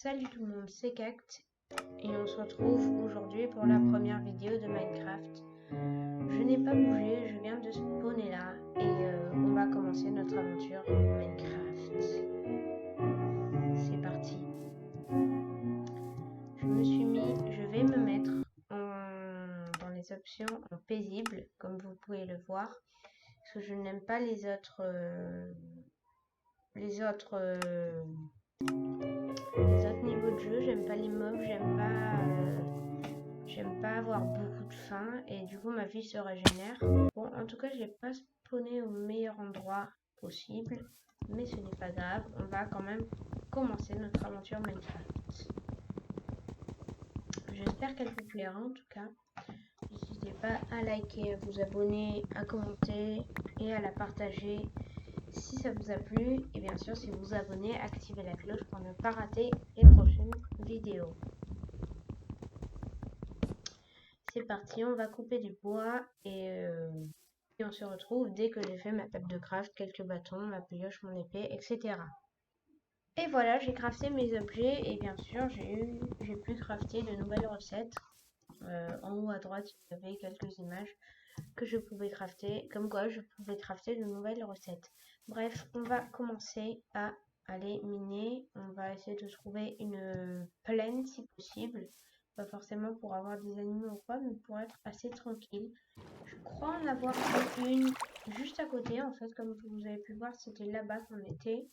Salut tout le monde, c'est Cact et on se retrouve aujourd'hui pour la première vidéo de Minecraft. Je n'ai pas bougé, je viens de spawner là et on va commencer notre aventure Minecraft. C'est parti. Je vais me mettre dans les options en paisible, comme vous pouvez le voir, parce que je n'aime pas les autres niveaux de jeu. J'aime pas les mobs, j'aime pas avoir beaucoup de faim et du coup ma vie se régénère. Bon, en tout cas, je n'ai pas spawné au meilleur endroit possible, mais ce n'est pas grave. On va quand même commencer notre aventure Minecraft. J'espère qu'elle vous plaira en tout cas. N'hésitez pas à liker, à vous abonner, à commenter et à la partager si ça vous a plu. Et bien sûr, si vous vous abonnez, activez la cloche pour ne pas rater les prochaines vidéos. C'est parti, on va couper du bois et on se retrouve dès que j'ai fait ma table de craft, quelques bâtons, ma pioche, mon épée, etc. Et voilà, j'ai crafté mes objets et bien sûr j'ai pu crafter de nouvelles recettes. En haut à droite, il y avait quelques images que je pouvais crafter, comme quoi je pouvais crafter de nouvelles recettes. Bref, on va commencer à aller miner. On va essayer de trouver une plaine si possible. Pas forcément pour avoir des animaux ou quoi, mais pour être assez tranquille. Je crois en avoir une juste à côté, en fait, comme vous avez pu voir, c'était là-bas qu'on était.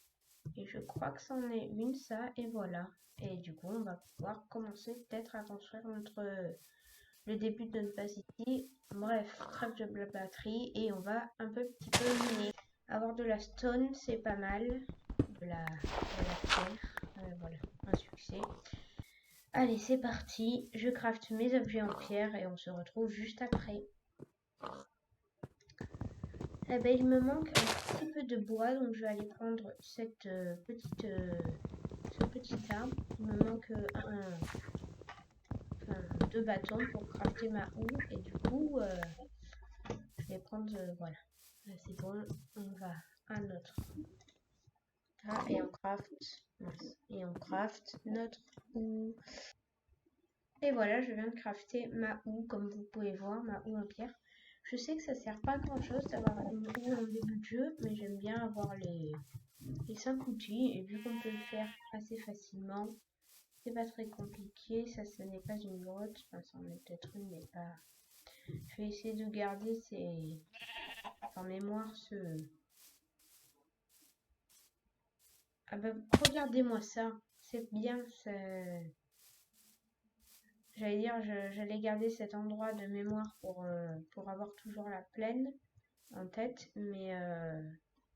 Et je crois que c'en est une, ça, et voilà. Et du coup, on va pouvoir commencer peut-être à construire le début de notre base ici. Bref, trêve de blablaterie, et on va un petit peu miner. Avoir de la stone, c'est pas mal. De la terre, voilà, un succès. Allez, c'est parti. Je crafte mes objets en pierre et on se retrouve juste après. Eh ben, il me manque un petit peu de bois, donc je vais aller prendre ce petit arbre. Il me manque deux bâtons pour crafter ma houe et du coup, je vais prendre, voilà. Là, c'est bon, on va à notre et on craft notre houe. Et voilà, je viens de crafter ma houe, comme vous pouvez voir, ma houe en pierre. Je sais que ça sert pas à grand chose d'avoir une houe en début de jeu, mais j'aime bien avoir les 5 outils. Et vu qu'on peut le faire assez facilement, c'est pas très compliqué. Ça, ce n'est pas une grotte. Enfin, ça en est peut-être une, mais pas. Je vais essayer de garder en mémoire Ah bah, regardez-moi ça. C'est bien, j'allais dire, j'allais garder cet endroit de mémoire pour avoir toujours la plaine en tête, mais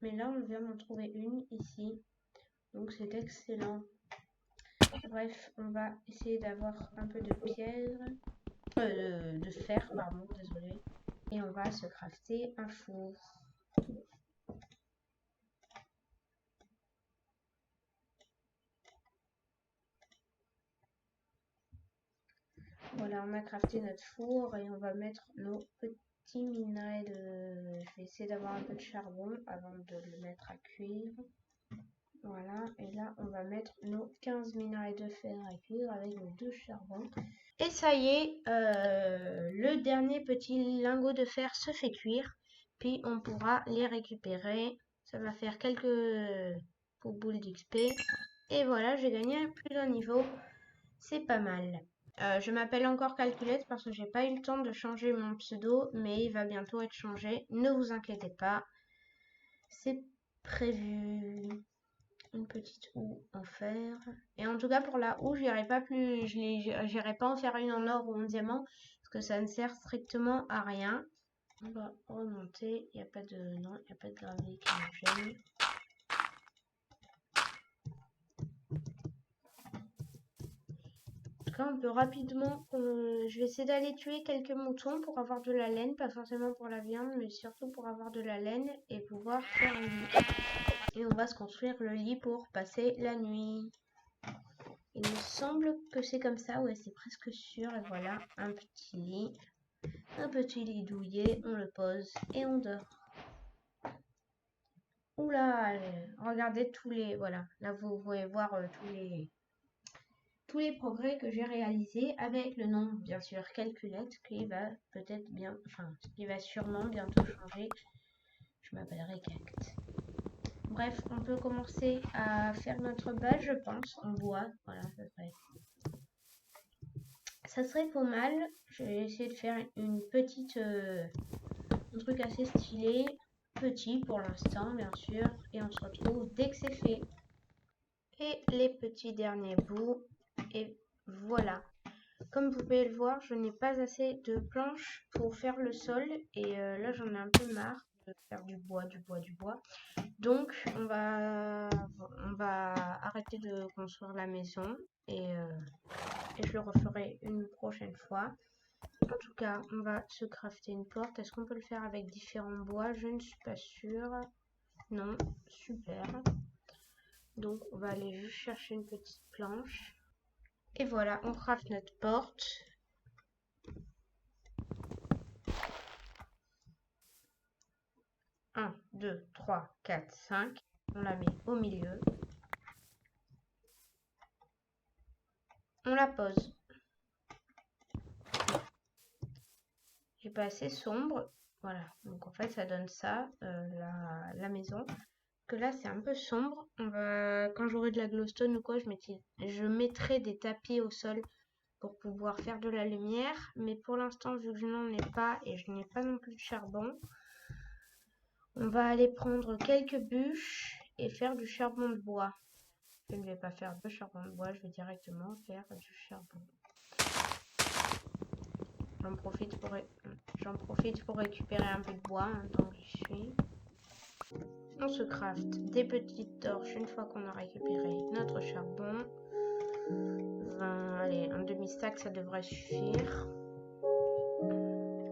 là on vient d'en trouver une ici, donc c'est excellent. Bref, on va essayer d'avoir un peu de pierre, de fer, pardon, désolé, et on va se crafter un four. Voilà, on a crafté notre four et on va mettre nos petits minerais de... Je vais essayer d'avoir un peu de charbon avant de le mettre à cuire. Voilà, et là on va mettre nos 15 minerais de fer à cuire avec nos 2 charbons. Et ça y est, le dernier petit lingot de fer se fait cuire, puis on pourra les récupérer. Ça va faire quelques boules d'XP. Et voilà, j'ai gagné plus d'un niveau, c'est pas mal. Je m'appelle encore Calculette parce que j'ai pas eu le temps de changer mon pseudo, mais il va bientôt être changé. Ne vous inquiétez pas, c'est prévu. Une petite houe en fer. Et en tout cas pour la houe, j'irai pas en faire une en or ou en diamant parce que ça ne sert strictement à rien. On va remonter. Il n'y a pas de gravier qui me gêne. En tout cas, on peut rapidement. Je vais essayer d'aller tuer quelques moutons pour avoir de la laine, pas forcément pour la viande, mais surtout pour avoir de la laine et pouvoir faire un lit. Et on va se construire le lit pour passer la nuit. Il me semble que c'est comme ça, ouais, c'est presque sûr. Et voilà, un petit lit douillet, on le pose et on dort. Oula, regardez tous les, voilà, là vous pouvez voir tous les tous les progrès que j'ai réalisés avec le nom, bien sûr, calculette, qui va peut-être bien, enfin, qui va sûrement bientôt changer. Je m'appellerai Cacte. Bref, on peut commencer à faire notre base, je pense, en bois. Voilà, ça serait pas mal. Je vais essayer de faire une petite, un truc assez stylé, petit pour l'instant, bien sûr, et on se retrouve dès que c'est fait. Et les petits derniers bouts, et voilà. Comme vous pouvez le voir, je n'ai pas assez de planches pour faire le sol, et là j'en ai un peu marre de faire du bois. Donc on va arrêter de construire la maison, et je le referai une prochaine fois. En tout cas, on va se crafter une porte. Est-ce qu'on peut le faire avec différents bois? Je ne suis pas sûre. Non, super. Donc on va aller juste chercher une petite planche. Et voilà, on craft notre porte. Un, 2, 3, 4, 5. On la met au milieu. On la pose. J'ai pas assez sombre. Voilà, donc en fait ça donne ça, la maison. Que là c'est un peu sombre. Quand j'aurai de la glowstone ou quoi, je mettrai des tapis au sol pour pouvoir faire de la lumière. Mais pour l'instant, vu que je n'en ai pas et je n'ai pas non plus de charbon, on va aller prendre quelques bûches et faire du charbon de bois. Je ne vais pas faire de charbon de bois, je vais directement faire du charbon. J'en profite pour récupérer un peu de bois tant que j'y suis. On se craft des petites torches une fois qu'on a récupéré notre charbon. Allez, un demi-stack, ça devrait suffire.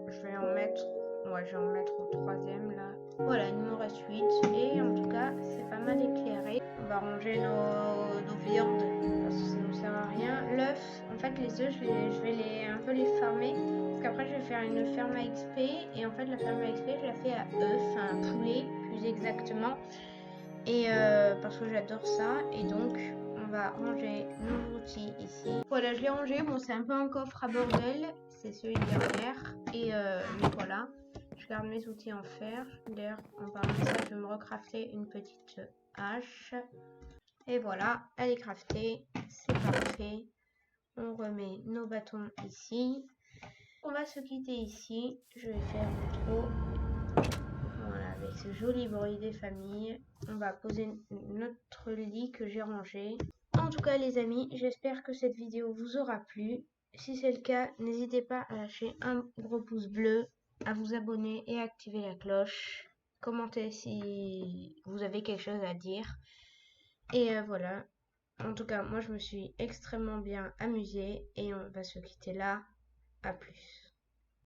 Je vais en mettre au troisième là. Voilà, il me reste 8 et en tout cas, c'est pas mal éclairé. On va ranger nos viandes parce que ça nous sert à rien. L'œuf, en fait, les œufs, je vais un peu les farmer parce qu'après, je vais faire une ferme à XP et en fait, la ferme à XP, je la fais à œufs, enfin poulet plus exactement. Et parce que j'adore ça et donc on va ranger nos outils ici. Voilà, je l'ai rangé. Bon, c'est un peu un coffre à bordel, c'est celui derrière. Et mais voilà, je garde mes outils en fer. D'ailleurs, en parlant de ça, je vais me recrafter une petite hache. Et voilà, elle est craftée, c'est parfait. On remet nos bâtons ici. On va se quitter ici. Je vais faire le trou. Voilà, avec ce joli bruit des familles, on va poser notre lit que j'ai rangé. En tout cas les amis, j'espère que cette vidéo vous aura plu. Si c'est le cas, n'hésitez pas à lâcher un gros pouce bleu, à vous abonner et à activer la cloche. Commentez si vous avez quelque chose à dire. Et voilà. En tout cas, moi je me suis extrêmement bien amusée et on va se quitter là. À plus.